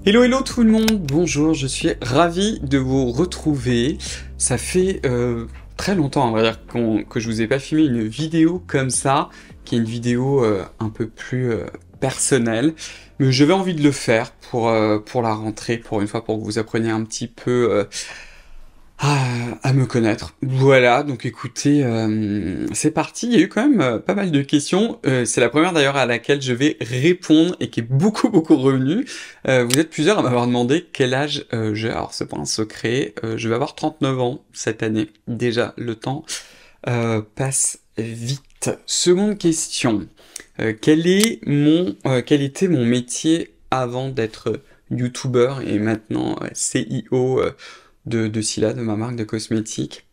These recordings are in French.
Hello hello tout le monde, bonjour, je suis ravi de vous retrouver. Ça fait très longtemps, on va dire, que je vous ai pas filmé une vidéo comme ça, qui est une vidéo un peu plus personnelle. Mais j'avais envie de le faire pour la rentrée, pour une fois, pour que vous appreniez un petit peu à me connaître. Voilà, donc écoutez, c'est parti. Il y a eu quand même pas mal de questions. C'est la première d'ailleurs à laquelle je vais répondre et qui est beaucoup revenue. Vous êtes plusieurs à m'avoir demandé quel âge j'ai. Alors c'est pas un secret. Je vais avoir 39 ans cette année. Déjà, le temps passe vite. Seconde question. Quel était mon métier avant d'être YouTuber et maintenant CIO de Scylla, de ma marque de cosmétiques?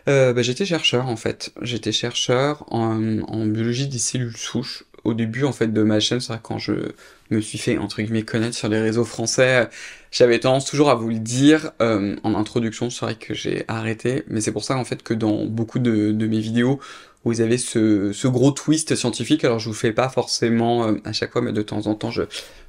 J'étais chercheur en fait. J'étais chercheur en biologie des cellules souches. Au début en fait de ma chaîne, c'est vrai que quand je me suis fait entre guillemets connaître sur les réseaux français, j'avais tendance toujours à vous le dire en introduction. C'est vrai que j'ai arrêté, mais c'est pour ça en fait que dans beaucoup de mes vidéos, vous avez ce gros twist scientifique. Alors je vous fais pas forcément à chaque fois, mais de temps en temps je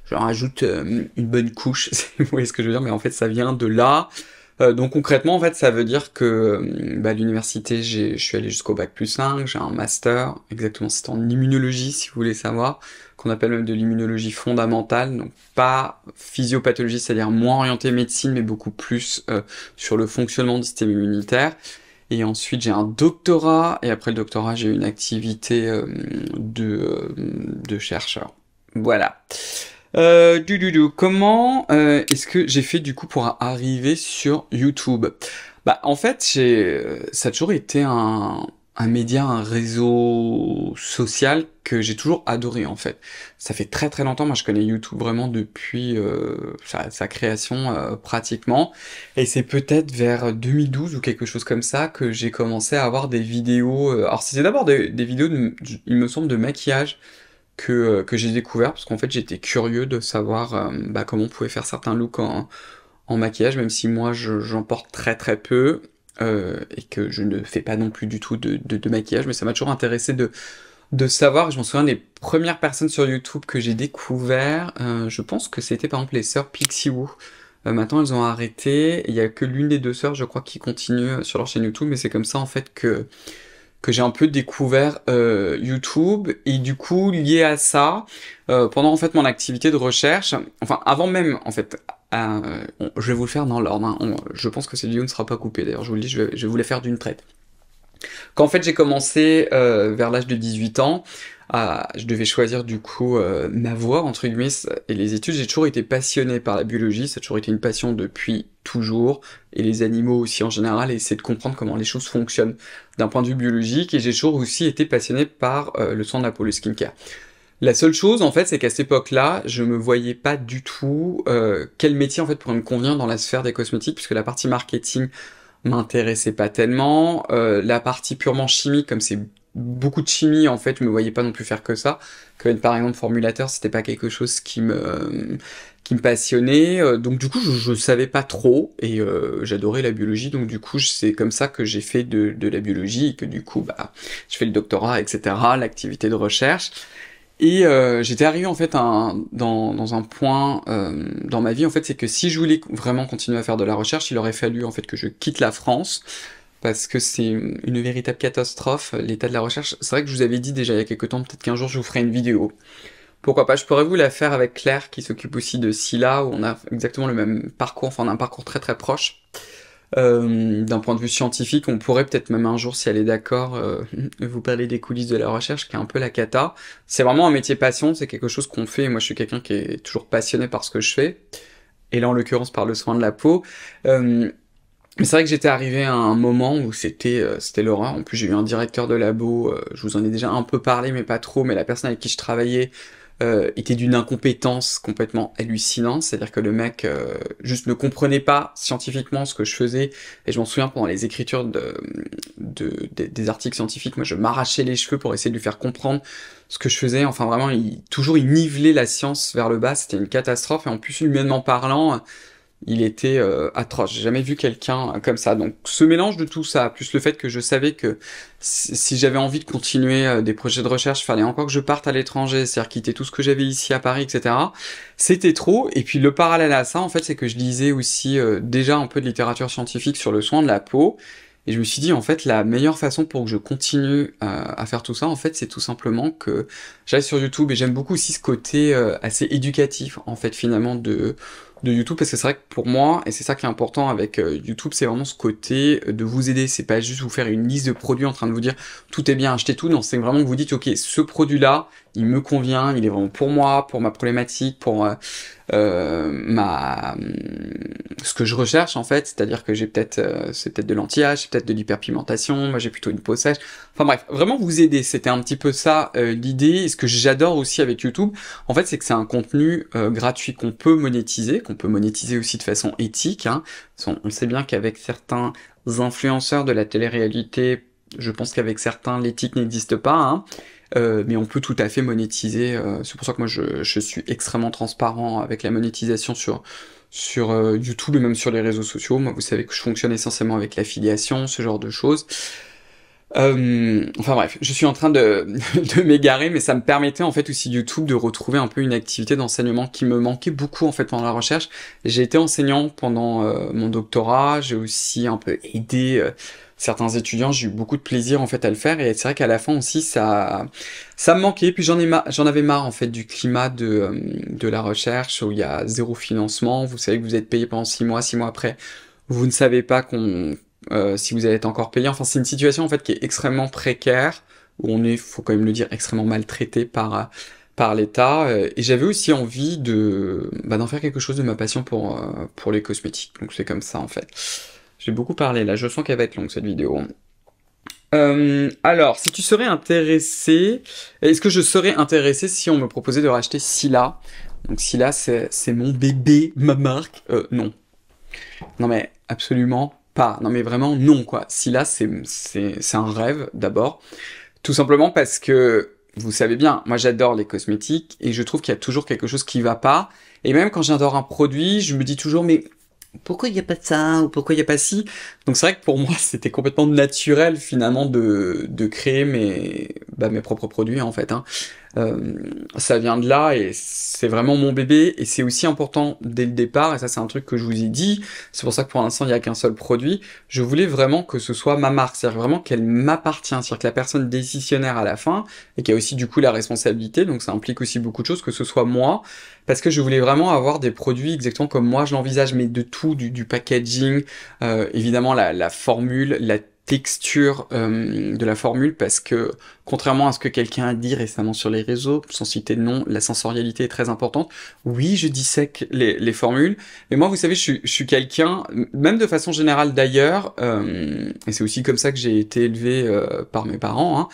rajoute une bonne couche. Vous voyez ce que je veux dire, mais en fait ça vient de là. Donc concrètement, en fait, ça veut dire que à l'université, je suis allé jusqu'au bac+5, j'ai un master, exactement, c'est en immunologie, si vous voulez savoir, qu'on appelle même de l'immunologie fondamentale, donc pas physiopathologie, c'est-à-dire moins orienté médecine, mais beaucoup plus sur le fonctionnement du système immunitaire. Et ensuite, j'ai un doctorat, et après le doctorat, j'ai une activité de chercheur. Voilà. Comment est-ce que j'ai fait du coup pour arriver sur YouTube? Bah en fait ça a toujours été un média, un réseau social que j'ai toujours adoré en fait. Ça fait très longtemps, moi je connais YouTube vraiment depuis sa création pratiquement, et c'est peut-être vers 2012 ou quelque chose comme ça que j'ai commencé à avoir des vidéos. Alors c'était d'abord des vidéos, il me semble, de maquillage que j'ai découvert, parce qu'en fait j'étais curieux de savoir comment on pouvait faire certains looks en maquillage, même si moi j'en porte très peu, et que je ne fais pas non plus du tout de maquillage, mais ça m'a toujours intéressé de savoir. Je m'en souviens des premières personnes sur YouTube que j'ai découvert, je pense que c'était par exemple les sœurs Pixiwoo. Maintenant elles ont arrêté, il y a que l'une des deux sœurs je crois qui continue sur leur chaîne YouTube, mais c'est comme ça en fait que j'ai un peu découvert YouTube, et du coup lié à ça, pendant en fait mon activité de recherche, enfin avant même en fait, je vais vous le faire dans l'ordre, hein. Je pense que cette vidéo ne sera pas coupée, d'ailleurs je vous le dis, je vais vous la faire d'une traite. Quand en fait j'ai commencé vers l'âge de 18 ans, je devais choisir du coup ma voie entre guillemets et les études. J'ai toujours été passionné par la biologie, ça a toujours été une passion depuis toujours, et les animaux aussi en général, et essayer de comprendre comment les choses fonctionnent d'un point de vue biologique, et j'ai toujours aussi été passionné par le soin de la peau, le skincare. La seule chose en fait, c'est qu'à cette époque-là, je me voyais pas du tout quel métier en fait pourrait me convenir dans la sphère des cosmétiques, puisque la partie marketing m'intéressait pas tellement. La partie purement chimique, comme c'est beaucoup de chimie, en fait, je me voyais pas non plus faire que ça. Que par exemple formulateur, c'était pas quelque chose qui me passionnait. Donc du coup, je savais pas trop, et j'adorais la biologie. Donc du coup, c'est comme ça que j'ai fait de la biologie, et que du coup, je fais le doctorat, etc., l'activité de recherche. Et j'étais arrivé en fait dans un point dans ma vie, en fait, c'est que si je voulais vraiment continuer à faire de la recherche, il aurait fallu en fait que je quitte la France, parce que c'est une véritable catastrophe, l'état de la recherche. C'est vrai que je vous avais dit déjà il y a quelques temps, peut-être qu'un jour je vous ferai une vidéo. Pourquoi pas, je pourrais vous la faire avec Claire, qui s'occupe aussi de Scylla, où on a exactement le même parcours, enfin on a un parcours très proche. D'un point de vue scientifique, on pourrait peut-être même un jour, si elle est d'accord, vous parler des coulisses de la recherche, qui est un peu la cata. C'est vraiment un métier passion, c'est quelque chose qu'on fait, et moi je suis quelqu'un qui est toujours passionné par ce que je fais, et là en l'occurrence par le soin de la peau. Mais c'est vrai que j'étais arrivé à un moment où c'était l'horreur. En plus j'ai eu un directeur de labo, je vous en ai déjà un peu parlé mais pas trop, mais la personne avec qui je travaillais était d'une incompétence complètement hallucinante, c'est-à-dire que le mec juste ne comprenait pas scientifiquement ce que je faisais, et je m'en souviens pendant les écritures des articles scientifiques, moi je m'arrachais les cheveux pour essayer de lui faire comprendre ce que je faisais. Enfin vraiment, il nivelait la science vers le bas, c'était une catastrophe, et en plus humainement parlant, il était atroce. J'ai jamais vu quelqu'un comme ça. Donc ce mélange de tout ça, plus le fait que je savais que si j'avais envie de continuer des projets de recherche, il fallait encore que je parte à l'étranger, c'est-à-dire quitter tout ce que j'avais ici à Paris, etc. C'était trop. Et puis le parallèle à ça, en fait, c'est que je lisais aussi déjà un peu de littérature scientifique sur le soin de la peau. Et je me suis dit, en fait, la meilleure façon pour que je continue à faire tout ça, en fait, c'est tout simplement que j'aille sur YouTube. Et j'aime beaucoup aussi ce côté assez éducatif, en fait, finalement, de YouTube, parce que c'est vrai que pour moi, et c'est ça qui est important avec YouTube, c'est vraiment ce côté de vous aider. C'est pas juste vous faire une liste de produits en train de vous dire tout est bien, achetez tout. Non, c'est vraiment que vous dites, ok, ce produit-là, il me convient, il est vraiment pour moi, pour ma problématique, pour ce que je recherche en fait, c'est-à-dire que j'ai peut-être c'est peut-être de l'anti-âge, c'est peut-être de l'hyperpigmentation, moi j'ai plutôt une peau sèche. Enfin bref, vraiment vous aider, c'était un petit peu ça l'idée. Et ce que j'adore aussi avec YouTube, en fait, c'est que c'est un contenu gratuit qu'on peut monétiser aussi de façon éthique. Hein. On sait bien qu'avec certains influenceurs de la télé-réalité, je pense qu'avec certains, l'éthique n'existe pas. Hein. Mais on peut tout à fait monétiser. C'est pour ça que moi je suis extrêmement transparent avec la monétisation sur YouTube et même sur les réseaux sociaux. Moi, vous savez que je fonctionne essentiellement avec l'affiliation, ce genre de choses. Enfin bref, je suis en train de m'égarer, mais ça me permettait en fait aussi YouTube de retrouver un peu une activité d'enseignement qui me manquait beaucoup en fait pendant la recherche. J'ai été enseignant pendant mon doctorat, j'ai aussi un peu aidé certains étudiants, j'ai eu beaucoup de plaisir en fait à le faire, et c'est vrai qu'à la fin aussi ça me manquait. Puis j'en avais marre en fait du climat de la recherche où il y a zéro financement. Vous savez que vous êtes payé pendant 6 mois, 6 mois après, vous ne savez pas si vous allez être encore payé. Enfin, c'est une situation en fait qui est extrêmement précaire, où on est, faut quand même le dire, extrêmement maltraité par l'État. Et j'avais aussi envie d'en faire quelque chose de ma passion pour les cosmétiques. Donc c'est comme ça en fait. J'ai beaucoup parlé là, je sens qu'elle va être longue cette vidéo. Alors, si tu serais intéressé, est-ce que je serais intéressé si on me proposait de racheter Scylla? Donc Scylla, c'est mon bébé, ma marque. Non. Non mais absolument pas. Non mais vraiment non quoi. Scylla, c'est un rêve d'abord. Tout simplement parce que, vous savez bien, moi j'adore les cosmétiques et je trouve qu'il y a toujours quelque chose qui va pas. Et même quand j'adore un produit, je me dis toujours mais pourquoi il n'y a pas de ça, ou pourquoi il n'y a pas ci? Donc c'est vrai que pour moi, c'était complètement naturel, finalement, de créer mes propres produits, en fait. Hein. Ça vient de là, et c'est vraiment mon bébé, et c'est aussi important dès le départ, et ça c'est un truc que je vous ai dit, c'est pour ça que pour l'instant, il n'y a qu'un seul produit. Je voulais vraiment que ce soit ma marque, c'est-à-dire vraiment qu'elle m'appartient, c'est-à-dire que la personne décisionnaire à la fin, et qui a aussi du coup la responsabilité, donc ça implique aussi beaucoup de choses, que ce soit moi, parce que je voulais vraiment avoir des produits exactement comme moi je l'envisage, mais de tout, du packaging, évidemment la formule, la texture de la formule, parce que contrairement à ce que quelqu'un a dit récemment sur les réseaux, sans citer de nom, la sensorialité est très importante. Oui, je dissèque les formules, mais moi vous savez, je suis quelqu'un, même de façon générale d'ailleurs, et c'est aussi comme ça que j'ai été élevé par mes parents, hein,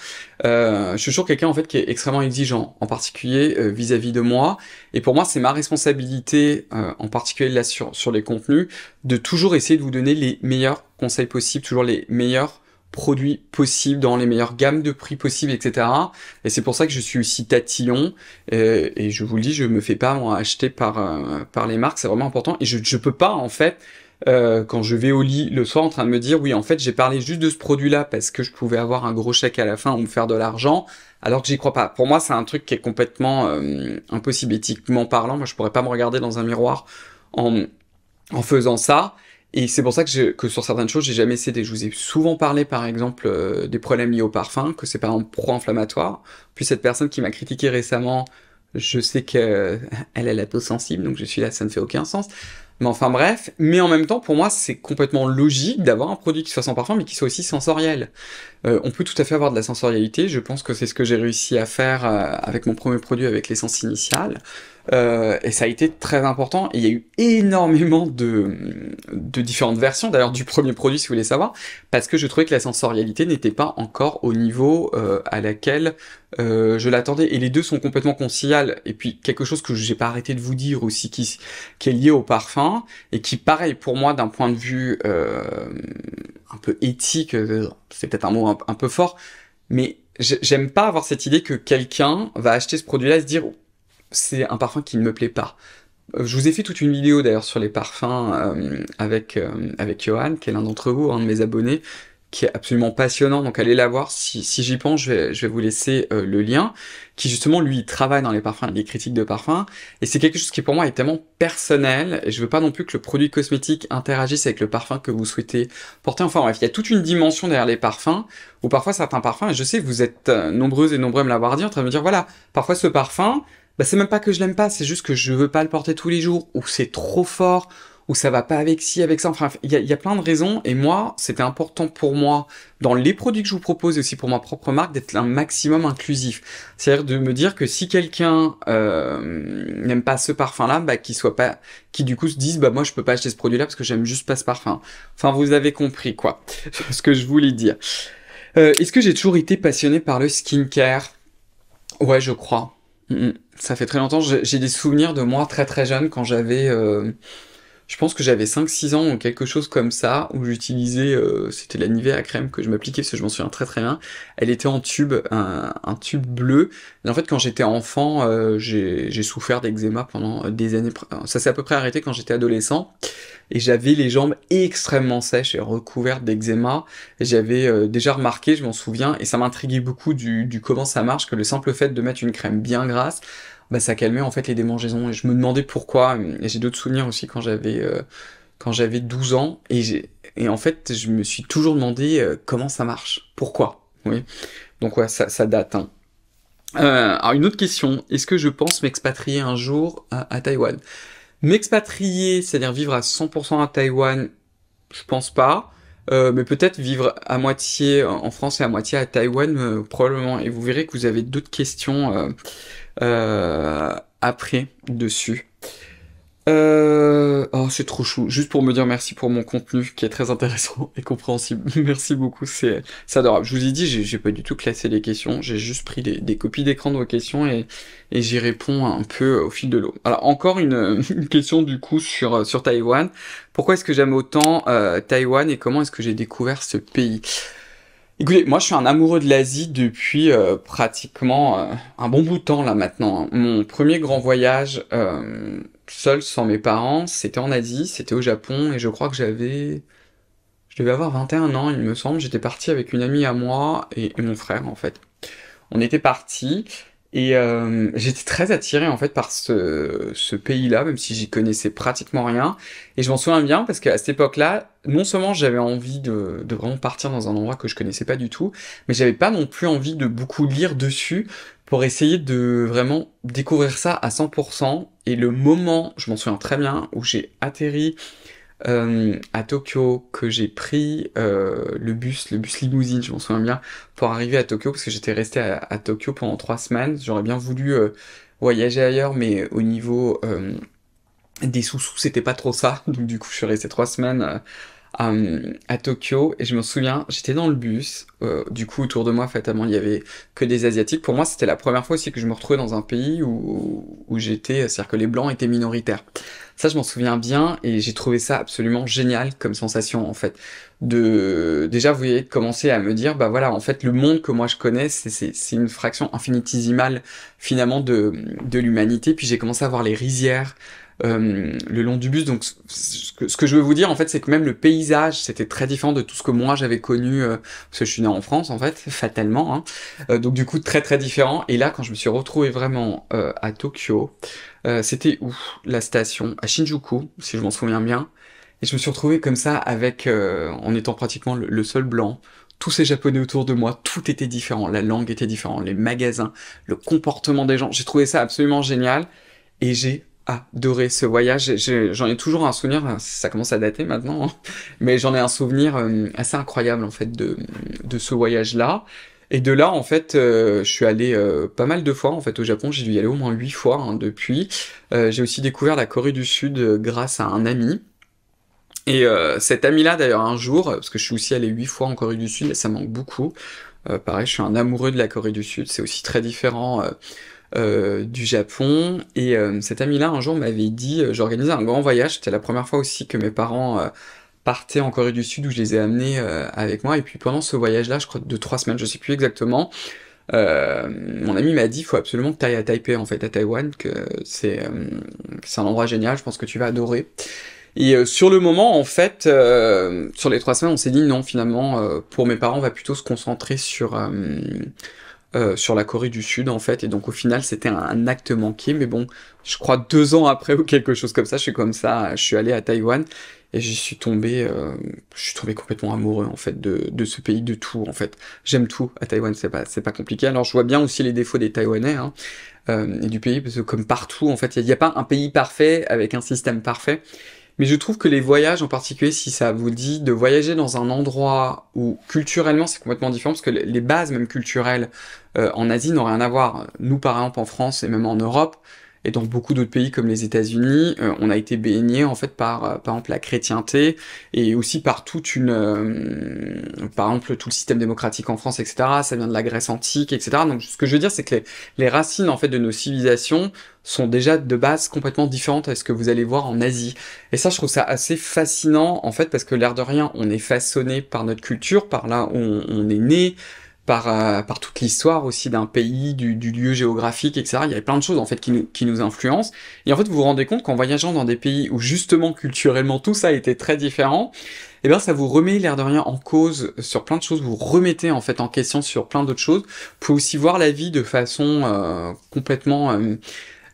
je suis toujours quelqu'un en fait qui est extrêmement exigeant, en particulier vis-à-vis de moi, et pour moi c'est ma responsabilité, en particulier là sur les contenus, de toujours essayer de vous donner les meilleurs conseils possibles, toujours les meilleurs produits possibles, dans les meilleures gammes de prix possibles, etc. Et c'est pour ça que je suis aussi tatillon, et je vous le dis, je me fais pas moi acheter par les marques, c'est vraiment important, et je peux pas en fait, quand je vais au lit le soir en train de me dire oui en fait j'ai parlé juste de ce produit-là parce que je pouvais avoir un gros chèque à la fin ou me faire de l'argent, alors que j'y crois pas. Pour moi c'est un truc qui est complètement impossible éthiquement parlant. Moi je pourrais pas me regarder dans un miroir en faisant ça. Et c'est pour ça que sur certaines choses, j'ai jamais cédé. Je vous ai souvent parlé, par exemple, des problèmes liés au parfum, que c'est par exemple pro-inflammatoire. Puis cette personne qui m'a critiqué récemment, je sais qu'elle a la peau sensible, donc je suis là, ça ne fait aucun sens. Mais enfin bref, mais en même temps, pour moi, c'est complètement logique d'avoir un produit qui soit sans parfum, mais qui soit aussi sensoriel. On peut tout à fait avoir de la sensorialité, je pense que c'est ce que j'ai réussi à faire avec mon premier produit, avec l'essence initiale. Et ça a été très important, et il y a eu énormément de différentes versions, d'ailleurs du premier produit si vous voulez savoir, parce que je trouvais que la sensorialité n'était pas encore au niveau à laquelle je l'attendais, et les deux sont complètement conciliables. Et puis quelque chose que j'ai pas arrêté de vous dire aussi, qui est lié au parfum, et qui pareil pour moi d'un point de vue un peu éthique, c'est peut-être un mot un peu fort, mais j'aime pas avoir cette idée que quelqu'un va acheter ce produit-là et se dire c'est un parfum qui ne me plaît pas. Je vous ai fait toute une vidéo d'ailleurs sur les parfums avec Johan, qui est l'un d'entre vous, un de mes abonnés, qui est absolument passionnant, donc allez la voir, si j'y pense, je vais vous laisser le lien, qui justement, lui, il travaille dans les parfums, des critiques de parfums, et c'est quelque chose qui pour moi est tellement personnel, et je veux pas non plus que le produit cosmétique interagisse avec le parfum que vous souhaitez porter, enfin bref, il y a toute une dimension derrière les parfums, où parfois certains parfums, et je sais que vous êtes nombreuses et nombreux à me l'avoir dit, en train de me dire, voilà, parfois ce parfum, bah c'est même pas que je l'aime pas, c'est juste que je veux pas le porter tous les jours, ou c'est trop fort, ou ça va pas avec ci, avec ça, enfin, il y a plein de raisons, et moi, c'était important pour moi, dans les produits que je vous propose, et aussi pour ma propre marque, d'être un maximum inclusif. C'est-à-dire de me dire que si quelqu'un n'aime pas ce parfum-là, bah, qui du coup se dise, bah moi je peux pas acheter ce produit-là parce que j'aime juste pas ce parfum. Enfin, vous avez compris, quoi, ce que je voulais dire. Est-ce que j'ai toujours été passionné par le skincare? Ouais, je crois. Ça fait très longtemps, j'ai des souvenirs de moi très très jeune quand j'avais je pense que j'avais 5-6 ans ou quelque chose comme ça, où j'utilisais, c'était la Nivea crème que je m'appliquais, parce que je m'en souviens très très bien. Elle était en tube, un tube bleu. Et en fait, quand j'étais enfant, j'ai souffert d'eczéma pendant des années. Ça s'est à peu près arrêté quand j'étais adolescent. Et j'avais les jambes extrêmement sèches et recouvertes d'eczéma. Et j'avais déjà remarqué, je m'en souviens, et ça m'intriguait beaucoup du comment ça marche, que le simple fait de mettre une crème bien grasse, bah ça calmait en fait les démangeaisons, et je me demandais pourquoi, et j'ai d'autres souvenirs aussi quand j'avais 12 ans, et en fait je me suis toujours demandé comment ça marche, pourquoi, oui, donc ouais, ça date, hein. Alors une autre question, est-ce que je pense m'expatrier un jour à Taïwan? M'expatrier, c'est-à-dire vivre à 100% à Taïwan, je pense pas. Mais peut-être vivre à moitié en France et à moitié à Taïwan, probablement. Et vous verrez que vous avez d'autres questions après dessus. Oh, c'est trop chou. Juste pour me dire merci pour mon contenu qui est très intéressant et compréhensible. Merci beaucoup, c'est adorable. Je vous ai dit, j'ai pas du tout classé les questions. J'ai juste pris des copies d'écran de vos questions et j'y réponds un peu au fil de l'eau. Alors encore une question du coup sur Taïwan. Pourquoi est-ce que j'aime autant Taïwan et comment est-ce que j'ai découvert ce pays? Écoutez, moi je suis un amoureux de l'Asie depuis pratiquement un bon bout de temps là maintenant, hein. Mon premier grand voyage seul sans mes parents, c'était en Asie, c'était au Japon, et je crois que je devais avoir 21 ans, il me semble. J'étais parti avec une amie à moi et mon frère en fait. On était partis et j'étais très attiré en fait par ce pays-là, même si j'y connaissais pratiquement rien. Et je m'en souviens bien parce qu'à cette époque-là, non seulement j'avais envie de vraiment partir dans un endroit que je connaissais pas du tout, mais j'avais pas non plus envie de beaucoup lire dessus pour essayer de vraiment découvrir ça à 100%. Et le moment, je m'en souviens très bien, où j'ai atterri à Tokyo, que j'ai pris le bus limousine, je m'en souviens bien, pour arriver à Tokyo, parce que j'étais resté à Tokyo pendant 3 semaines. J'aurais bien voulu voyager ailleurs, mais au niveau des sous-sous, c'était pas trop ça. Donc du coup, je suis resté 3 semaines à Tokyo, et je me souviens, j'étais dans le bus, du coup autour de moi fatalement il y avait que des Asiatiques. Pour moi c'était la première fois aussi que je me retrouvais dans un pays où j'étais, c'est-à-dire que les blancs étaient minoritaires. Ça je m'en souviens bien, et j'ai trouvé ça absolument génial comme sensation en fait. Déjà vous voyez, de commencer à me dire, bah voilà, en fait le monde que moi je connais, c'est une fraction infinitésimale finalement de l'humanité. Puis j'ai commencé à voir les rizières le long du bus. Donc ce que je veux vous dire en fait, c'est que même le paysage c'était très différent de tout ce que moi j'avais connu, parce que je suis né en France en fait, fatalement, hein. Donc du coup très très différent. Et là quand je me suis retrouvé vraiment à Tokyo, c'était où? La station à Shinjuku, si je m'en souviens bien. Et je me suis retrouvé comme ça avec, en étant pratiquement le seul blanc, tous ces japonais autour de moi, tout était différent, la langue était différente, les magasins, le comportement des gens. J'ai trouvé ça absolument génial, et j'ai adoré ce voyage. J'en ai toujours un souvenir, ça commence à dater maintenant, hein, mais j'en ai un souvenir assez incroyable en fait de ce voyage-là. Et de là, en fait, je suis allé pas mal de fois en fait au Japon. J'ai dû y aller au moins 8 fois hein, depuis. J'ai aussi découvert la Corée du Sud grâce à un ami. Et cet ami-là, d'ailleurs, un jour, parce que je suis aussi allé 8 fois en Corée du Sud, et ça manque beaucoup. Pareil, je suis un amoureux de la Corée du Sud. C'est aussi très différent du Japon. Et cet ami-là, un jour, m'avait dit, j'organisais un grand voyage. C'était la première fois aussi que mes parents partaient en Corée du Sud, où je les ai amenés avec moi. Et puis pendant ce voyage-là, je crois de 3 semaines, je sais plus exactement, Mon ami m'a dit, il faut absolument que tu ailles à Taipei, en fait, à Taïwan, que c'est un endroit génial, je pense que tu vas adorer. Et sur le moment, en fait, sur les 3 semaines, on s'est dit non, finalement, pour mes parents, on va plutôt se concentrer sur la Corée du Sud, en fait. Et donc, au final, c'était un acte manqué. Mais bon, je crois 2 ans après ou quelque chose comme ça, je suis allé à Taïwan et je suis tombé complètement amoureux, en fait, de ce pays, de tout, en fait. J'aime tout à Taïwan, c'est pas compliqué. Alors, je vois bien aussi les défauts des Taïwanais, hein, et du pays, parce que comme partout, en fait, il n'y a pas un pays parfait avec un système parfait. Mais je trouve que les voyages, en particulier, si ça vous dit de voyager dans un endroit où culturellement c'est complètement différent, parce que les bases même culturelles en Asie n'ont rien à voir. Nous, par exemple, en France et même en Europe, et dans beaucoup d'autres pays comme les États-Unis, on a été baigné en fait par exemple la chrétienté et aussi par par exemple tout le système démocratique en France, etc. Ça vient de la Grèce antique, etc. Donc ce que je veux dire, c'est que les racines en fait de nos civilisations sont déjà de base complètement différentes à ce que vous allez voir en Asie. Et ça, je trouve ça assez fascinant, en fait, parce que l'air de rien, on est façonné par notre culture, par là où on est né, par toute l'histoire aussi d'un pays, du lieu géographique, etc. Il y a plein de choses, en fait, qui nous influencent. Et en fait, vous vous rendez compte qu'en voyageant dans des pays où, justement, culturellement, tout ça était très différent, eh bien, ça vous remet l'air de rien en cause sur plein de choses, vous remettez, en fait, en question sur plein d'autres choses. Vous pouvez aussi voir la vie de façon complètement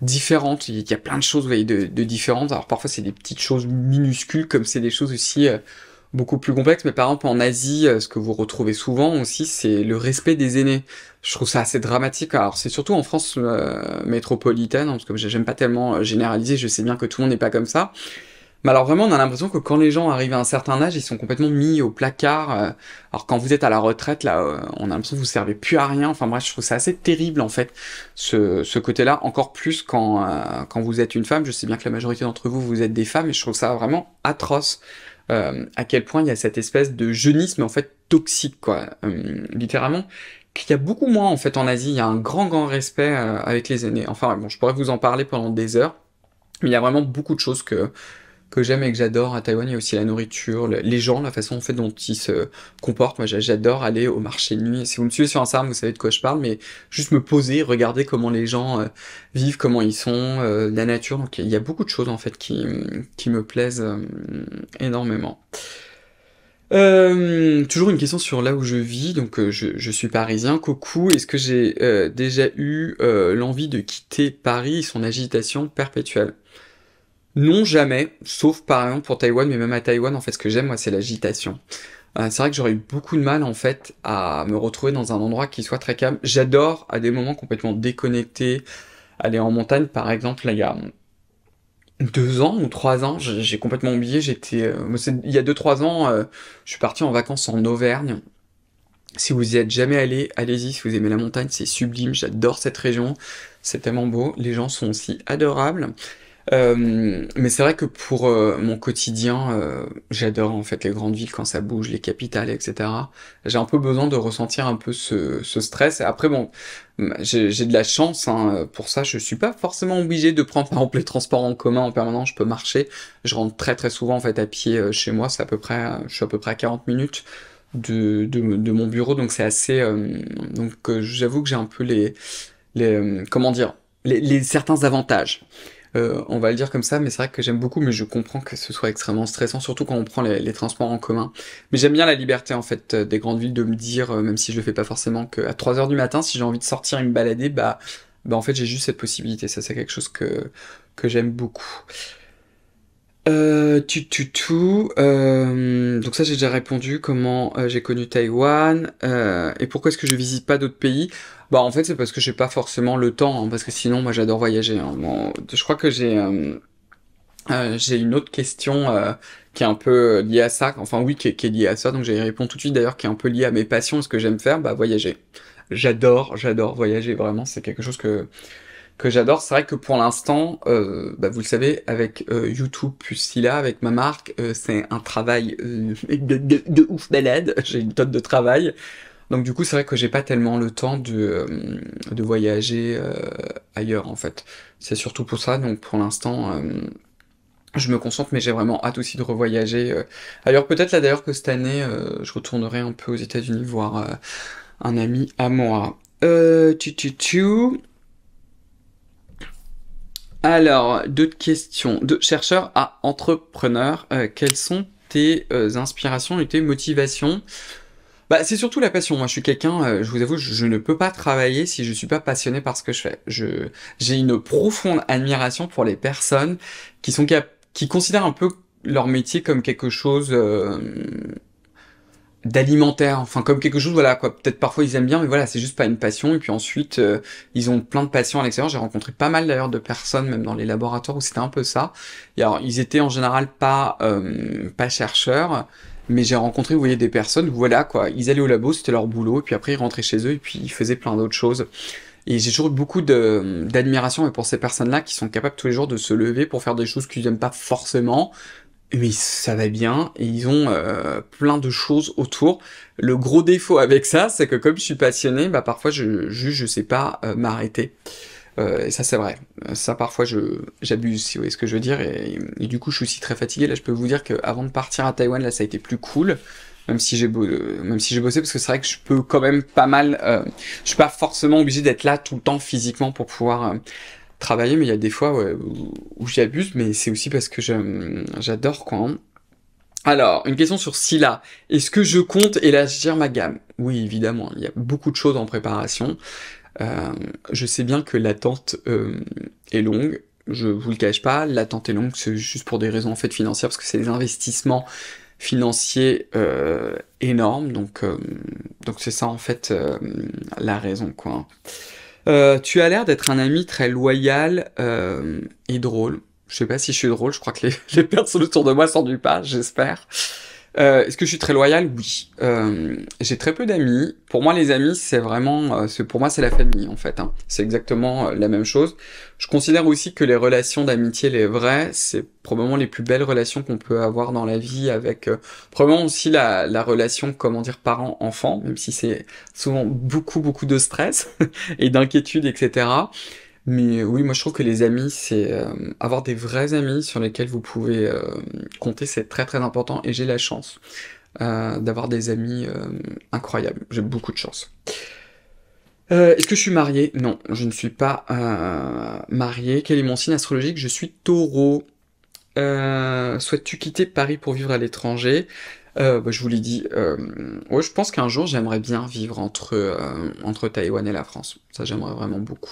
différentes. Il y a plein de choses, vous voyez, de différentes. Alors parfois c'est des petites choses minuscules, comme c'est des choses aussi beaucoup plus complexes. Mais par exemple en Asie, ce que vous retrouvez souvent aussi, c'est le respect des aînés. Je trouve ça assez dramatique. Alors c'est surtout en France métropolitaine, hein, parce que j'aime pas tellement généraliser. Je sais bien que tout le monde n'est pas comme ça. Mais alors vraiment, on a l'impression que quand les gens arrivent à un certain âge, ils sont complètement mis au placard. Alors quand vous êtes à la retraite, là, on a l'impression que vous servez plus à rien. Enfin bref, je trouve ça assez terrible en fait, ce côté-là. Encore plus quand vous êtes une femme. Je sais bien que la majorité d'entre vous, vous êtes des femmes, et je trouve ça vraiment atroce. À quel point il y a cette espèce de jeunisme en fait toxique, quoi. Littéralement. Qu'il y a beaucoup moins en fait en Asie. Il y a un grand respect avec les aînés. Enfin bon, je pourrais vous en parler pendant des heures. Mais il y a vraiment beaucoup de choses que j'aime et que j'adore à Taïwan. Il y a aussi la nourriture, les gens, la façon en fait dont ils se comportent. Moi, j'adore aller au marché de nuit. Si vous me suivez sur Instagram, vous savez de quoi je parle, mais juste me poser, regarder comment les gens vivent, comment ils sont, la nature. Donc il y a beaucoup de choses en fait qui me plaisent énormément. Toujours une question sur là où je vis, donc je suis parisien. Coucou, est-ce que j'ai déjà eu l'envie de quitter Paris et son agitation perpétuelle? Non, jamais, sauf par exemple pour Taïwan, mais même à Taïwan, en fait, ce que j'aime, moi, c'est l'agitation. C'est vrai que j'aurais eu beaucoup de mal, en fait, à me retrouver dans un endroit qui soit très calme. J'adore, à des moments complètement déconnectés, aller en montagne, par exemple, là, il y a 2 ans ou 3 ans, j'ai complètement oublié, il y a 2, 3 ans, je suis parti en vacances en Auvergne. Si vous y êtes jamais allé, allez-y, si vous aimez la montagne, c'est sublime, j'adore cette région, c'est tellement beau, les gens sont aussi adorables. Mais c'est vrai que pour mon quotidien, j'adore en fait les grandes villes quand ça bouge, les capitales, etc. J'ai un peu besoin de ressentir un peu ce stress. Et après, bon, j'ai de la chance hein, pour ça. Je suis pas forcément obligé de prendre par exemple les transports en commun en permanence. Je peux marcher. Je rentre très souvent en fait à pied chez moi. C'est à peu près, je suis à peu près à 40 minutes de mon bureau, donc c'est assez. Donc j'avoue que j'ai un peu comment dire, les certains avantages. On va le dire comme ça, mais c'est vrai que j'aime beaucoup, mais je comprends que ce soit extrêmement stressant, surtout quand on prend les transports en commun. Mais j'aime bien la liberté, en fait, des grandes villes, de me dire, même si je le fais pas forcément, qu'à 3 heures du matin, si j'ai envie de sortir et me balader, en fait, j'ai juste cette possibilité. Ça, c'est quelque chose que j'aime beaucoup. Donc ça j'ai déjà répondu, comment j'ai connu Taïwan, et pourquoi est-ce que je visite pas d'autres pays? Bah en fait c'est parce que j'ai pas forcément le temps, hein, parce que sinon moi j'adore voyager, hein. Bon, je crois que j'ai une autre question qui est un peu liée à ça, enfin oui qui est liée à ça, donc j'y réponds tout de suite d'ailleurs, qui est un peu liée à mes passions, ce que j'aime faire, bah voyager. J'adore voyager, vraiment, c'est quelque chose que j'adore. C'est vrai que pour l'instant, vous le savez, avec YouTube plus Scylla, avec ma marque, c'est un travail de ouf malade. J'ai une tonne de travail. Donc du coup, c'est vrai que j'ai pas tellement le temps de voyager ailleurs, en fait. C'est surtout pour ça, donc pour l'instant, je me concentre, mais j'ai vraiment hâte aussi de revoyager ailleurs. Peut-être là d'ailleurs que cette année, je retournerai un peu aux États-Unis voir un ami à moi. Tu, tu, tu. Alors, d'autres questions. De chercheur à entrepreneur, quelles sont tes inspirations et tes motivations? Bah, c'est surtout la passion. Moi, je suis quelqu'un, je vous avoue, je ne peux pas travailler si je suis pas passionné par ce que je fais. J'ai une profonde admiration pour les personnes qui considèrent un peu leur métier comme quelque chose d'alimentaire, enfin comme quelque chose, voilà quoi. Peut-être parfois ils aiment bien, mais voilà, c'est juste pas une passion. Et puis ensuite, ils ont plein de passions à l'extérieur. J'ai rencontré pas mal d'ailleurs de personnes, même dans les laboratoires où c'était un peu ça. Et alors, ils étaient en général pas chercheurs, mais j'ai rencontré, vous voyez, des personnes où voilà quoi, ils allaient au labo, c'était leur boulot, et puis après ils rentraient chez eux et puis ils faisaient plein d'autres choses. Et j'ai toujours eu beaucoup d'admiration pour ces personnes-là qui sont capables tous les jours de se lever pour faire des choses qu'ils aiment pas forcément, mais ça va bien, et ils ont plein de choses autour. Le gros défaut avec ça, c'est que comme je suis passionné, bah parfois je sais pas m'arrêter. Et ça c'est vrai. Ça parfois j'abuse, si vous voyez ce que je veux dire, et du coup je suis aussi très fatigué. Là je peux vous dire qu'avant de partir à Taïwan, là ça a été plus cool, même si j'ai bossé, parce que c'est vrai que je peux quand même pas mal... je suis pas forcément obligé d'être là tout le temps physiquement pour pouvoir travailler, mais il y a des fois ouais, où j'abuse, mais c'est aussi parce que j'adore quoi. Hein. Alors, une question sur Scylla. Est-ce que je compte élargir ma gamme? Oui, évidemment, il y a beaucoup de choses en préparation. Je sais bien que l'attente est longue, je vous le cache pas, l'attente est longue, c'est juste pour des raisons en fait financières, parce que c'est des investissements financiers énormes, donc c'est ça en fait la raison quoi. Tu as l'air d'être un ami très loyal et drôle. Je sais pas si je suis drôle, je crois que les personnes autour de moi s'en doutent pas, j'espère. Est-ce que je suis très loyal? Oui. J'ai très peu d'amis. Pour moi, les amis, c'est vraiment, pour moi, c'est la famille en fait. Hein. C'est exactement la même chose. Je considère aussi que les relations d'amitié, les vraies, c'est probablement les plus belles relations qu'on peut avoir dans la vie, avec probablement aussi la relation, comment dire, parent-enfant, même si c'est souvent beaucoup de stress et d'inquiétude, etc. Mais oui, moi je trouve que les amis, c'est avoir des vrais amis sur lesquels vous pouvez compter, c'est très important. Et j'ai la chance d'avoir des amis incroyables. J'ai beaucoup de chance. Est-ce que je suis marié? Non, je ne suis pas marié. Quel est mon signe astrologique? Je suis Taureau. Souhaites-tu quitter Paris pour vivre à l'étranger? Bah, je vous l'ai dit. Ouais, je pense qu'un jour j'aimerais bien vivre entre Taïwan et la France. Ça, j'aimerais vraiment beaucoup.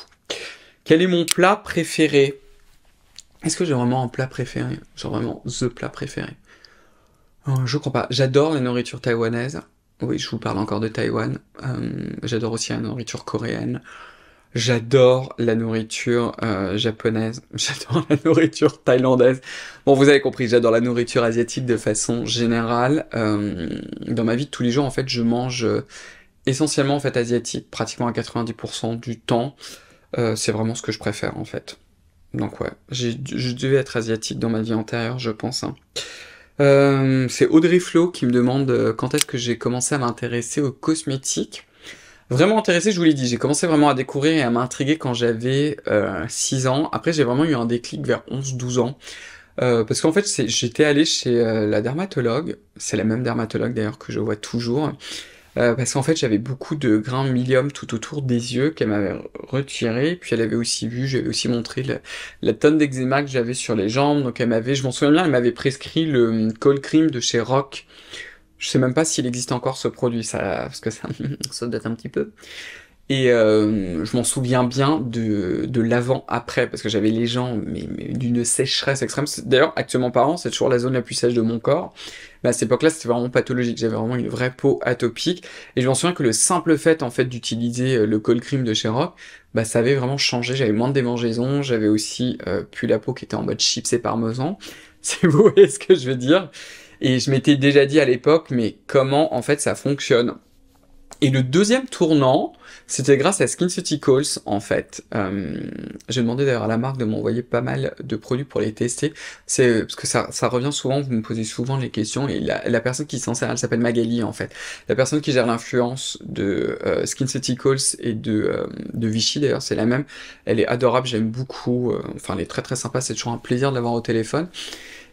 Quel est mon plat préféré? Est-ce que j'ai vraiment un plat préféré? Genre vraiment the plat préféré? Je crois pas. J'adore la nourriture taïwanaise. Oui, je vous parle encore de Taïwan. J'adore aussi la nourriture coréenne. J'adore la nourriture japonaise. J'adore la nourriture thaïlandaise. Bon, vous avez compris, j'adore la nourriture asiatique de façon générale. Dans ma vie de tous les jours, en fait, je mange essentiellement en fait asiatique, pratiquement à 90% du temps. C'est vraiment ce que je préfère en fait. Donc ouais, je devais être asiatique dans ma vie antérieure, je pense. Hein. C'est Audrey Flo qui me demande quand est-ce que j'ai commencé à m'intéresser aux cosmétiques. Vraiment intéressé, je vous l'ai dit, j'ai commencé vraiment à découvrir et à m'intriguer quand j'avais 6 ans. Après, j'ai vraiment eu un déclic vers 11-12 ans. Parce qu'en fait, j'étais allé chez la dermatologue. C'est la même dermatologue d'ailleurs que je vois toujours. Parce qu'en fait, j'avais beaucoup de grains milium tout autour des yeux qu'elle m'avait retiré. Puis elle avait aussi vu, j'avais aussi montré la tonne d'eczéma que j'avais sur les jambes. Donc je m'en souviens bien, elle m'avait prescrit le Cold Cream de chez Rock. Je sais même pas s'il existe encore ce produit, ça, parce que ça date un petit peu. Et je m'en souviens bien de l'avant-après, parce que j'avais les jambes mais d'une sécheresse extrême. D'ailleurs, actuellement parlant, c'est toujours la zone la plus sèche de mon corps. Mais à cette époque-là, c'était vraiment pathologique. J'avais vraiment une vraie peau atopique. Et je m'en souviens que le simple fait, en fait, d'utiliser le Cold Cream de chez Rock, bah, ça avait vraiment changé. J'avais moins de démangeaisons, j'avais aussi plus la peau qui était en mode chips et parmesan. Si vous voyez ce que je veux dire. Et je m'étais déjà dit à l'époque, mais comment, en fait, ça fonctionne? Et le deuxième tournant, c'était grâce à SkinCeuticals, en fait. J'ai demandé d'ailleurs à la marque de m'envoyer pas mal de produits pour les tester. C'est parce que ça revient souvent, vous me posez souvent les questions, et la personne qui s'en sert, elle s'appelle Magali, en fait. La personne qui gère l'influence de SkinCeuticals et de Vichy, d'ailleurs, c'est la même. Elle est adorable, j'aime beaucoup. Enfin, elle est très sympa, c'est toujours un plaisir de l'avoir au téléphone.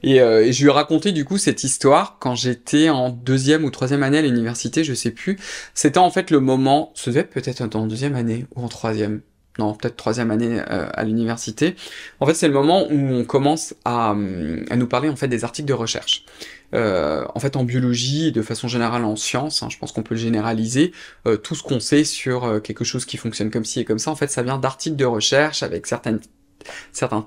Et je lui ai raconté du coup cette histoire quand j'étais en deuxième ou troisième année à l'université, je sais plus. C'était en fait le moment, ça devait être peut-être en deuxième année ou en troisième. Non, peut-être troisième année à l'université. En fait, c'est le moment où on commence à nous parler en fait des articles de recherche. En fait, en biologie et de façon générale en sciences, hein, je pense qu'on peut le généraliser. Tout ce qu'on sait sur quelque chose qui fonctionne comme ci et comme ça, en fait, ça vient d'articles de recherche avec certains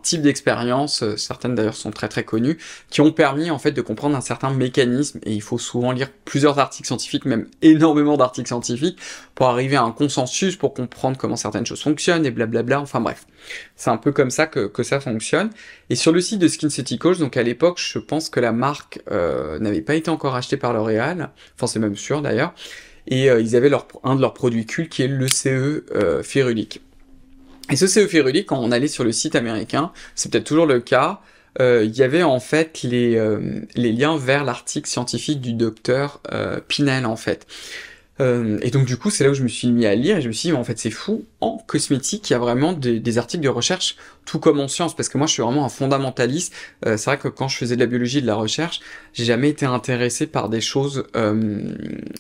types d'expériences, certaines d'ailleurs sont très très connues, qui ont permis en fait de comprendre un certain mécanisme, et il faut souvent lire plusieurs articles scientifiques, même énormément d'articles scientifiques, pour arriver à un consensus, pour comprendre comment certaines choses fonctionnent, et blablabla, enfin bref. C'est un peu comme ça que ça fonctionne. Et sur le site de SkinCeuticals, donc à l'époque, je pense que la marque n'avait pas été encore achetée par L'Oréal, enfin c'est même sûr d'ailleurs, et ils avaient un de leurs produits cultes qui est le CE férulique. Et ce CE férulique, quand on allait sur le site américain, c'est peut-être toujours le cas, il y avait en fait les liens vers l'article scientifique du docteur Pinel en fait. Et donc du coup, c'est là où je me suis mis à lire et je me suis dit, mais en fait c'est fou, en cosmétique, il y a vraiment des articles de recherche, tout comme en sciences, parce que moi je suis vraiment un fondamentaliste. C'est vrai que quand je faisais de la biologie et de la recherche, j'ai jamais été intéressé par des choses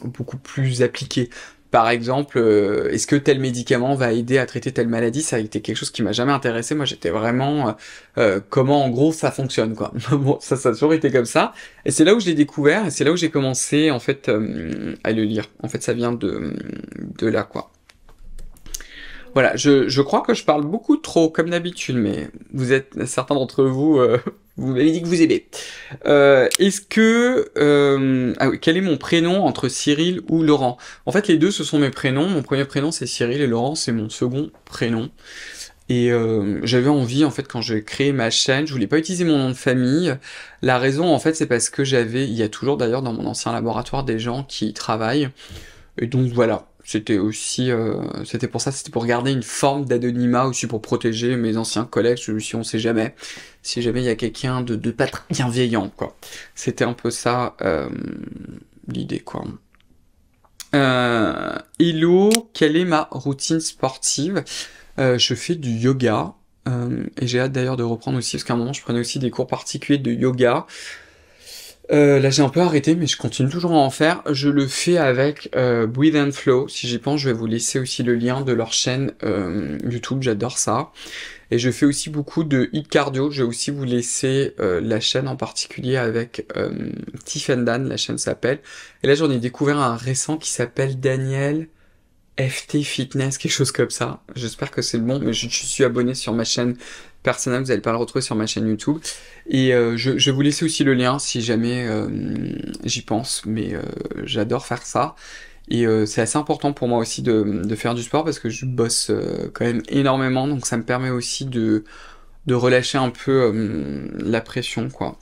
beaucoup plus appliquées. Par exemple, est-ce que tel médicament va aider à traiter telle maladie? Ça a été quelque chose qui m'a jamais intéressé. Moi, j'étais vraiment comment en gros ça fonctionne, quoi. Bon, ça a toujours été comme ça. Et c'est là où je l'ai découvert et c'est là où j'ai commencé en fait à le lire. En fait, ça vient de là, quoi. Voilà, je crois que je parle beaucoup trop, comme d'habitude, mais vous êtes certains d'entre vous, vous m'avez dit que vous aimez. Est-ce que... ah oui, quel est mon prénom entre Cyril ou Laurent? En fait, les deux, ce sont mes prénoms. Mon premier prénom, c'est Cyril, et Laurent, c'est mon second prénom. Et j'avais envie, en fait, quand j'ai créé ma chaîne, je voulais pas utiliser mon nom de famille. La raison, en fait, c'est parce que il y a toujours d'ailleurs dans mon ancien laboratoire des gens qui y travaillent. Et donc voilà, c'était aussi, c'était pour ça, c'était pour garder une forme d'anonymat, aussi pour protéger mes anciens collègues, si on sait jamais, si jamais il y a quelqu'un de pas très bienveillant, quoi. C'était un peu ça, l'idée, quoi. Hello, quelle est ma routine sportive? Je fais du yoga, et j'ai hâte d'ailleurs de reprendre aussi, parce qu'à un moment je prenais aussi des cours particuliers de yoga. Là j'ai un peu arrêté, mais je continue toujours à en faire. Je le fais avec Breathe and Flow. Si j'y pense, je vais vous laisser aussi le lien de leur chaîne YouTube, j'adore ça. Et je fais aussi beaucoup de hit cardio. Je vais aussi vous laisser la chaîne en particulier avec Tiff and Dan, la chaîne s'appelle. Et là j'en ai découvert un récent qui s'appelle Daniel FT Fitness, quelque chose comme ça. J'espère que c'est le bon, mais je suis abonné sur ma chaîne personnelle, vous allez pas le retrouver sur ma chaîne YouTube. Et je vais vous laisser aussi le lien si jamais j'y pense, mais j'adore faire ça. Et c'est assez important pour moi aussi de faire du sport parce que je bosse quand même énormément, donc ça me permet aussi de relâcher un peu la pression, quoi.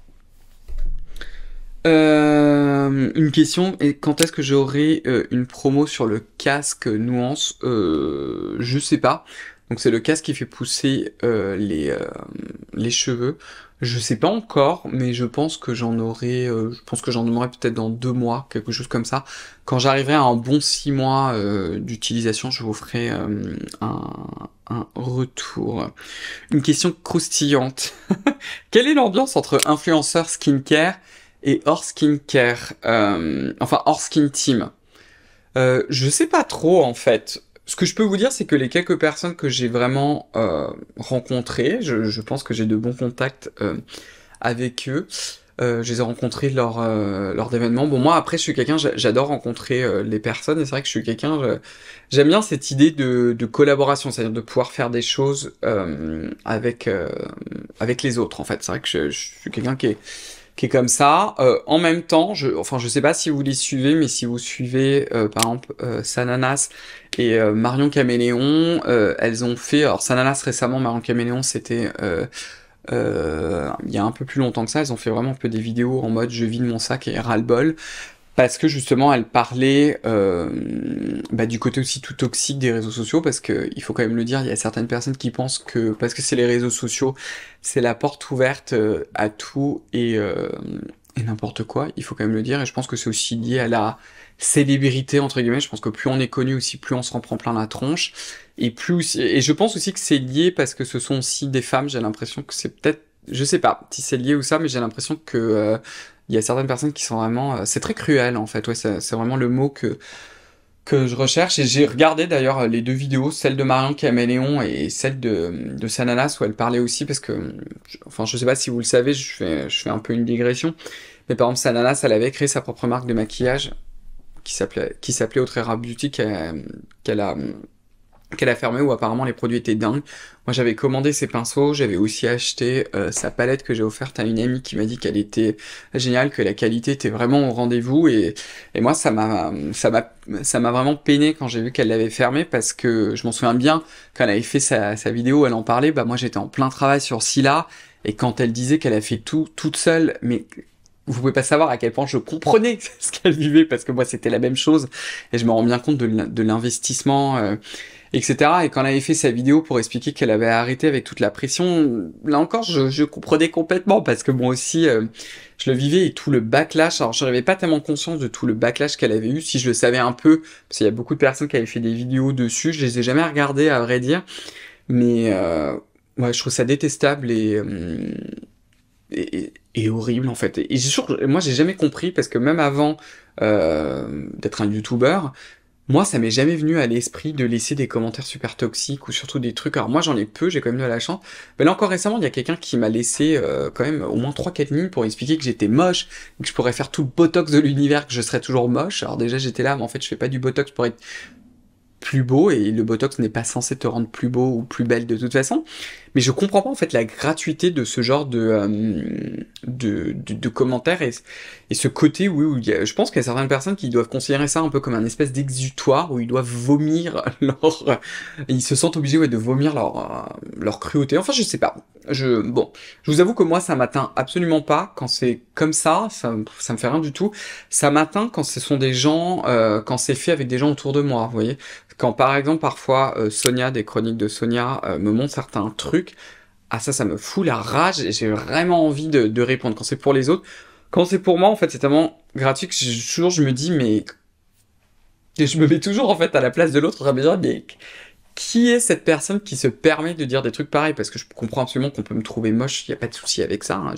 Une question, et quand est-ce que j'aurai une promo sur le casque Nuance? Je sais pas. Donc c'est le casque qui fait pousser les cheveux. Je sais pas encore, mais je pense que j'en aurai peut-être dans 2 mois, quelque chose comme ça. Quand j'arriverai à un bon 6 mois d'utilisation, je vous ferai un retour. Une question croustillante. Quelle est l'ambiance entre influenceurs skincare et hors skincare, enfin hors skin team? Je sais pas trop en fait. Ce que je peux vous dire, c'est que les quelques personnes que j'ai vraiment rencontrées, je pense que j'ai de bons contacts avec eux. Je les ai rencontrés lors d'événements. Bon, moi après, je suis quelqu'un, j'adore rencontrer les personnes, et c'est vrai que je suis quelqu'un, j'aime bien cette idée de collaboration, c'est-à-dire de pouvoir faire des choses avec les autres. En fait, c'est vrai que je suis quelqu'un qui est comme ça. En même temps, je sais pas si vous les suivez, mais si vous suivez par exemple Sananas et Marion Caméléon, elles ont fait, alors Sananas récemment, Marion Caméléon c'était il y a un peu plus longtemps que ça, elles ont fait vraiment un peu des vidéos en mode je vide mon sac et ras-le-bol. Parce que justement, elle parlait du côté aussi tout toxique des réseaux sociaux, parce que il faut quand même le dire, il y a certaines personnes qui pensent que parce que c'est les réseaux sociaux, c'est la porte ouverte à tout et n'importe quoi. Il faut quand même le dire, et je pense que c'est aussi lié à la célébrité entre guillemets. Je pense que plus on est connu aussi, plus on se en prend plein la tronche, et je pense aussi que c'est lié parce que ce sont aussi des femmes. J'ai l'impression que c'est peut-être je sais pas si c'est lié ou ça, mais j'ai l'impression que il y a certaines personnes qui sont vraiment, c'est très cruel en fait. Ouais, c'est vraiment le mot que je recherche. Et j'ai regardé d'ailleurs les deux vidéos, celle de Marion Caméléon et celle de Sananas, où elle parlait aussi, parce que, enfin, je sais pas si vous le savez, je fais un peu une digression, mais par exemple, Sananas, elle avait créé sa propre marque de maquillage qui s'appelait Outrera Beauty, qu'elle a qu'elle a fermé, où apparemment les produits étaient dingues. Moi j'avais commandé ses pinceaux, j'avais aussi acheté sa palette que j'ai offerte à une amie qui m'a dit qu'elle était géniale, que la qualité était vraiment au rendez-vous, et moi ça m'a vraiment peiné quand j'ai vu qu'elle l'avait fermé, parce que je m'en souviens bien quand elle avait fait sa vidéo, elle en parlait, bah moi j'étais en plein travail sur Scylla, et quand elle disait qu'elle a fait tout toute seule, mais vous pouvez pas savoir à quel point je comprenais ce qu'elle vivait, parce que moi c'était la même chose, et je me rends bien compte de l'investissement, etc. Et quand elle avait fait sa vidéo pour expliquer qu'elle avait arrêté avec toute la pression, là encore, je comprenais complètement, parce que moi aussi, je le vivais, et tout le backlash. Alors, je n'avais pas tellement conscience de tout le backlash qu'elle avait eu. Si je le savais un peu, parce qu'il y a beaucoup de personnes qui avaient fait des vidéos dessus, je les ai jamais regardées, à vrai dire. Mais ouais, je trouve ça détestable et horrible, en fait. Et moi, j'ai jamais compris, parce que même avant d'être un YouTuber, moi, ça m'est jamais venu à l'esprit de laisser des commentaires super toxiques, ou surtout des trucs. Alors moi, j'en ai peu, j'ai quand même de la chance. Mais là encore récemment, il y a quelqu'un qui m'a laissé quand même au moins 3-4 lignes pour expliquer que j'étais moche, que je pourrais faire tout le botox de l'univers, que je serais toujours moche. Alors déjà, j'étais là, mais en fait, je fais pas du botox pour être plus beau, et le botox n'est pas censé te rendre plus beau ou plus belle de toute façon. Mais je comprends pas en fait la gratuité de ce genre de commentaires, et ce côté où je pense qu'il y a certaines personnes qui doivent considérer ça un peu comme un espèce d'exutoire, où ils doivent vomir ils se sentent obligés, ouais, de vomir leur cruauté. Enfin, je sais pas. Bon, je vous avoue que moi, ça m'atteint absolument pas quand c'est comme ça me fait rien du tout. Ça m'atteint quand ce sont des gens, quand c'est fait avec des gens autour de moi, vous voyez. Quand par exemple parfois Sonia, des chroniques de Sonia, me montre certains trucs, ah ça me fout la rage, et j'ai vraiment envie de répondre. Quand c'est pour les autres, quand c'est pour moi, en fait, c'est tellement gratuit que je me dis, mais je me mets toujours en fait à la place de l'autre, à me dire, mais qui est cette personne qui se permet de dire des trucs pareils? Parce que je comprends absolument qu'on peut me trouver moche, il y a pas de souci avec ça, hein,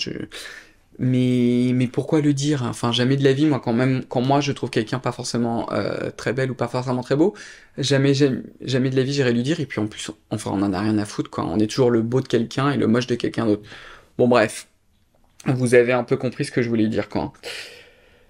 mais pourquoi le dire? Enfin, jamais de la vie, moi, quand moi je trouve quelqu'un pas forcément très belle ou pas forcément très beau, jamais de la vie j'irai lui dire. Et puis en plus, enfin, on en a rien à foutre, quoi. On est toujours le beau de quelqu'un et le moche de quelqu'un d'autre. Bon, bref, vous avez un peu compris ce que je voulais dire, quoi.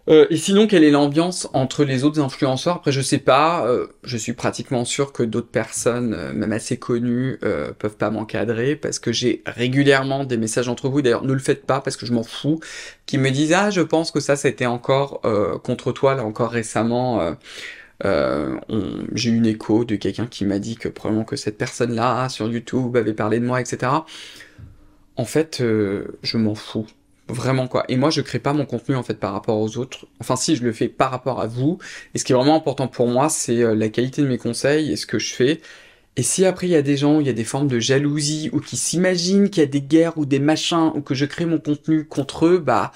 Et sinon, quelle est l'ambiance entre les autres influenceurs? Après, je sais pas, je suis pratiquement sûr que d'autres personnes, même assez connues, peuvent pas m'encadrer, parce que j'ai régulièrement des messages entre vous, d'ailleurs ne le faites pas parce que je m'en fous, qui me disent «Ah, je pense que ça a été encore contre toi», là encore récemment, j'ai eu une écho de quelqu'un qui m'a dit que probablement que cette personne-là, sur YouTube, avait parlé de moi, etc. En fait, je m'en fous. Vraiment, quoi. Et moi, je crée pas mon contenu, en fait, par rapport aux autres. Enfin, si, je le fais par rapport à vous. Et ce qui est vraiment important pour moi, c'est la qualité de mes conseils et ce que je fais. Et si après, il y a des gens, il y a des formes de jalousie, ou qui s'imaginent qu'il y a des guerres ou des machins, ou que je crée mon contenu contre eux, bah...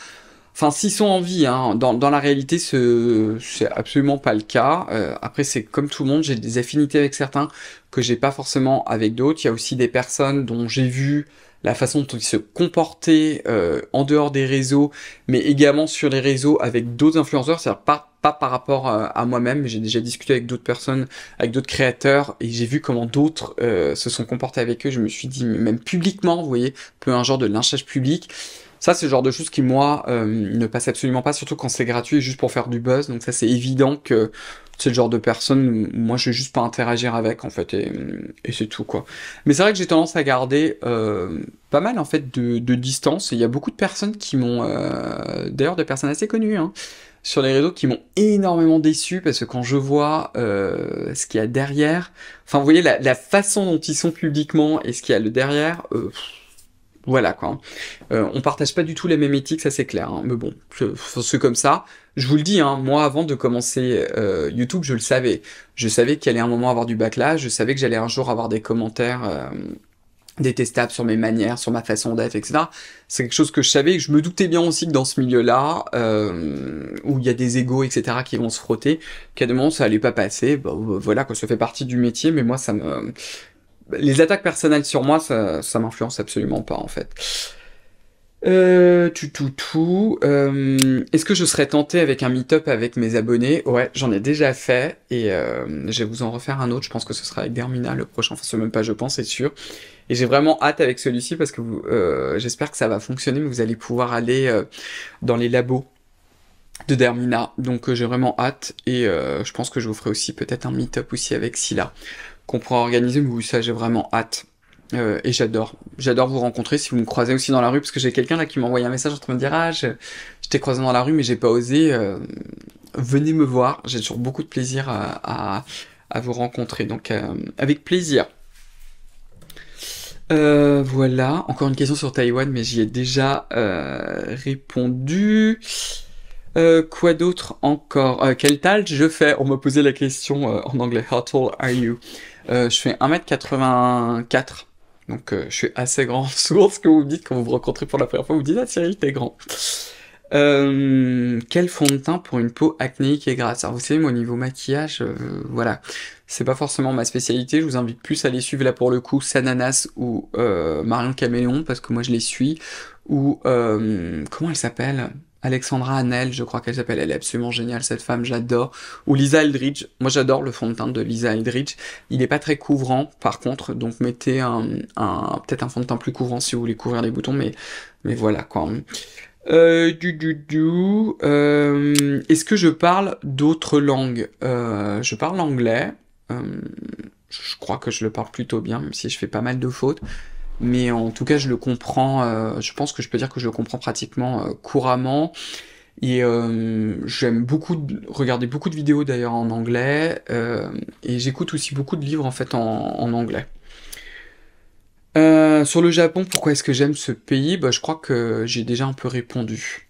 Enfin, s'ils sont en vie, hein, dans la réalité, c'est absolument pas le cas. Après, c'est comme tout le monde, j'ai des affinités avec certains que j'ai pas forcément avec d'autres. Il y a aussi des personnes dont j'ai vu la façon dont ils se comportaient en dehors des réseaux, mais également sur les réseaux avec d'autres influenceurs, c'est-à-dire pas par rapport à moi-même, mais j'ai déjà discuté avec d'autres personnes, avec d'autres créateurs, et j'ai vu comment d'autres se sont comportés avec eux. Je me suis dit, même publiquement, vous voyez, un peu un genre de lynchage public. Ça, c'est le genre de choses qui, moi, ne passent absolument pas, surtout quand c'est gratuit et juste pour faire du buzz. Donc ça, c'est évident que c'est le genre de personne, moi, je vais juste pas interagir avec, en fait, et c'est tout, quoi. Mais c'est vrai que j'ai tendance à garder pas mal, en fait, de distance. Et il y a beaucoup de personnes qui m'ont... D'ailleurs, des personnes assez connues, hein, sur les réseaux, qui m'ont énormément déçu, parce que quand je vois ce qu'il y a derrière... Enfin, vous voyez, la façon dont ils sont publiquement et ce qu'il y a le derrière... Voilà, quoi. On partage pas du tout les mêmes éthiques, ça c'est clair, hein. Mais bon, c'est comme ça. Je vous le dis, hein, moi avant de commencer YouTube, je le savais. Je savais qu'il allait un moment avoir du backlash, je savais que j'allais un jour avoir des commentaires détestables sur mes manières, sur ma façon d'être, etc. C'est quelque chose que je savais, et que je me doutais bien aussi que dans ce milieu-là, où il y a des égos, etc., qui vont se frotter, qu'à des moments ça allait pas passer. Bah, voilà, quoi, ça fait partie du métier, mais moi ça me... Les attaques personnelles sur moi, ça m'influence absolument pas, en fait. Est-ce que je serais tenté avec un meet-up avec mes abonnés? Ouais, j'en ai déjà fait et je vais vous en refaire un autre. Je pense que ce sera avec Dermina le prochain. Enfin, c'est même pas, je pense, c'est sûr. Et j'ai vraiment hâte avec celui-ci parce que j'espère que ça va fonctionner, mais vous allez pouvoir aller dans les labos de Dermina. Donc j'ai vraiment hâte et je pense que je vous ferai aussi peut-être un meet-up aussi avec Scylla qu'on pourra organiser. Mais oui, ça, j'ai vraiment hâte. Et j'adore vous rencontrer si vous me croisez aussi dans la rue, parce que j'ai quelqu'un là qui m'a envoyé un message en train de me dire ah je t'ai croisé dans la rue mais j'ai pas osé. Venez me voir, j'ai toujours beaucoup de plaisir à vous rencontrer, donc avec plaisir. Voilà, encore une question sur Taïwan, mais j'y ai déjà répondu. Quoi d'autre encore? Quelle taille je fais? On m'a posé la question en anglais. How tall are you? Je fais 1m84. Donc je suis assez grand. Souvent ce que vous me dites quand vous me rencontrez pour la première fois, vous me dites ah Cyril t'es grand. Quel fond de teint pour une peau acnéique et grasse? Alors vous savez, moi au niveau maquillage, voilà, c'est pas forcément ma spécialité. Je vous invite plus à les suivre là pour le coup, Sananas ou Marion Caméléon, parce que moi je les suis. Ou comment elle s'appelle? Alexandra Hanel, je crois qu'elle s'appelle. Elle est absolument géniale cette femme, j'adore. Ou Lisa Eldridge. Moi j'adore le fond de teint de Lisa Eldridge. Il est pas très couvrant par contre, donc mettez peut-être un fond de teint plus couvrant si vous voulez couvrir les boutons, mais voilà quoi. Est-ce que je parle d'autres langues? Je parle l'anglais. Je crois que je le parle plutôt bien, même si je fais pas mal de fautes. Mais en tout cas, je le comprends. Je pense que je peux dire que je le comprends pratiquement couramment. Et j'aime regarder beaucoup de vidéos d'ailleurs en anglais. Et j'écoute aussi beaucoup de livres en fait en anglais. Sur le Japon, pourquoi est-ce que j'aime ce pays? Bah, je crois que j'ai déjà un peu répondu.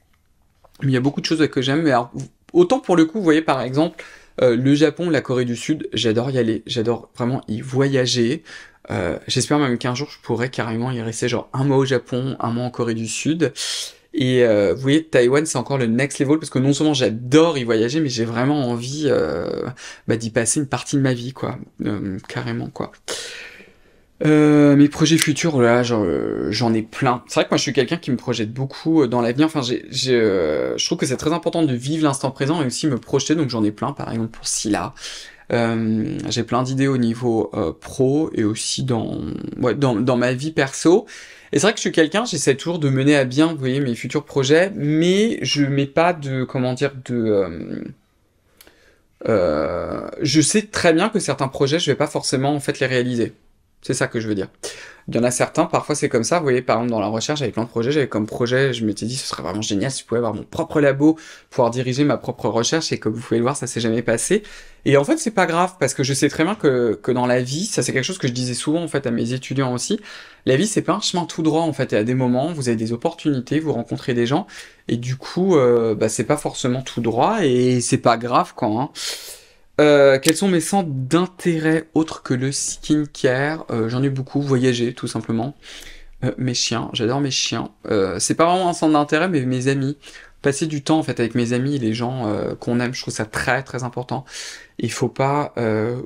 Mais il y a beaucoup de choses que j'aime. Mais alors, autant pour le coup, vous voyez par exemple, le Japon, la Corée du Sud, j'adore y aller. J'adore vraiment y voyager. J'espère même qu'un jour je pourrais carrément y rester genre un mois au Japon, un mois en Corée du Sud. Et vous voyez, Taïwan, c'est encore le next level parce que non seulement j'adore y voyager, mais j'ai vraiment envie d'y passer une partie de ma vie, quoi. Carrément, quoi. Mes projets futurs, là, j'en ai plein. C'est vrai que moi, je suis quelqu'un qui me projette beaucoup dans l'avenir. Enfin, je trouve que c'est très important de vivre l'instant présent et aussi me projeter. Donc, j'en ai plein, par exemple pour Scylla. J'ai plein d'idées au niveau pro et aussi dans ma vie perso. Et c'est vrai que je suis quelqu'un, j'essaie toujours de mener à bien, vous voyez, mes futurs projets, mais je mets pas de, comment dire, je sais très bien que certains projets, je vais pas forcément en fait les réaliser. C'est ça que je veux dire. Il y en a certains, parfois c'est comme ça, vous voyez, par exemple dans la recherche, j'avais plein de projets, j'avais comme projet, je m'étais dit ce serait vraiment génial si je pouvais avoir mon propre labo, pouvoir diriger ma propre recherche, et comme vous pouvez le voir, ça s'est jamais passé. Et en fait, c'est pas grave, parce que je sais très bien que dans la vie, ça c'est quelque chose que je disais souvent en fait à mes étudiants aussi, la vie c'est pas un chemin tout droit en fait, et à des moments, vous avez des opportunités, vous rencontrez des gens, et du coup, c'est pas forcément tout droit, et c'est pas grave quoi, hein. Quels sont mes centres d'intérêt autres que le skincare? J'en ai beaucoup, voyager tout simplement. Mes chiens, j'adore mes chiens. C'est pas vraiment un centre d'intérêt, mais mes amis. Passer du temps en fait avec mes amis et les gens qu'on aime, je trouve ça très très important. Il faut pas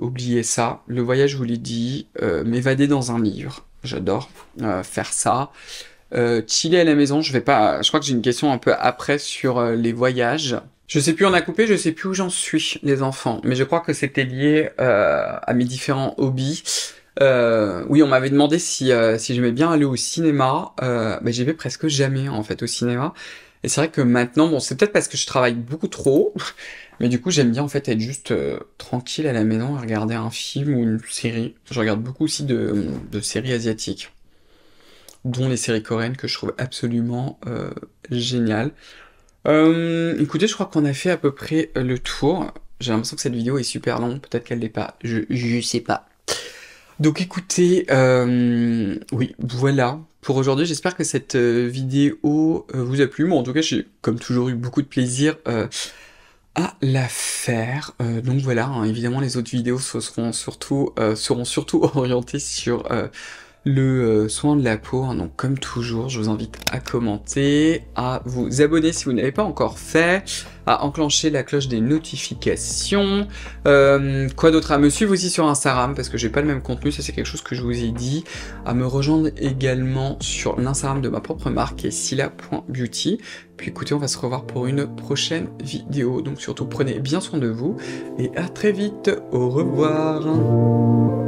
oublier ça. Le voyage, je vous l'ai dit, m'évader dans un livre, j'adore faire ça. Chiller à la maison, je crois que j'ai une question un peu après sur les voyages. Je sais plus, on a coupé, je sais plus où j'en suis, les enfants. Mais je crois que c'était lié à mes différents hobbies. Oui, on m'avait demandé si j'aimais bien aller au cinéma. J'y vais presque jamais, en fait, au cinéma. Et c'est vrai que maintenant, bon, c'est peut-être parce que je travaille beaucoup trop. Mais du coup, j'aime bien, en fait, être juste tranquille à la maison et regarder un film ou une série. Je regarde beaucoup aussi de séries asiatiques, dont les séries coréennes que je trouve absolument géniales. Écoutez, je crois qu'on a fait à peu près le tour. J'ai l'impression que cette vidéo est super longue, peut-être qu'elle l'est pas, je sais pas. Donc écoutez, oui, voilà pour aujourd'hui. J'espère que cette vidéo vous a plu. Moi, en tout cas, j'ai comme toujours eu beaucoup de plaisir à la faire. Donc voilà, hein, évidemment, les autres vidéos seront surtout orientées sur le soin de la peau, hein. Donc comme toujours, je vous invite à commenter, à vous abonner si vous n'avez pas encore fait, à enclencher la cloche des notifications. Quoi d'autre? À me suivre aussi sur Instagram, parce que j'ai pas le même contenu, ça c'est quelque chose que je vous ai dit. À me rejoindre également sur l'Instagram de ma propre marque, qui est scylla.beauty. Puis écoutez, on va se revoir pour une prochaine vidéo, donc surtout prenez bien soin de vous, et à très vite, au revoir.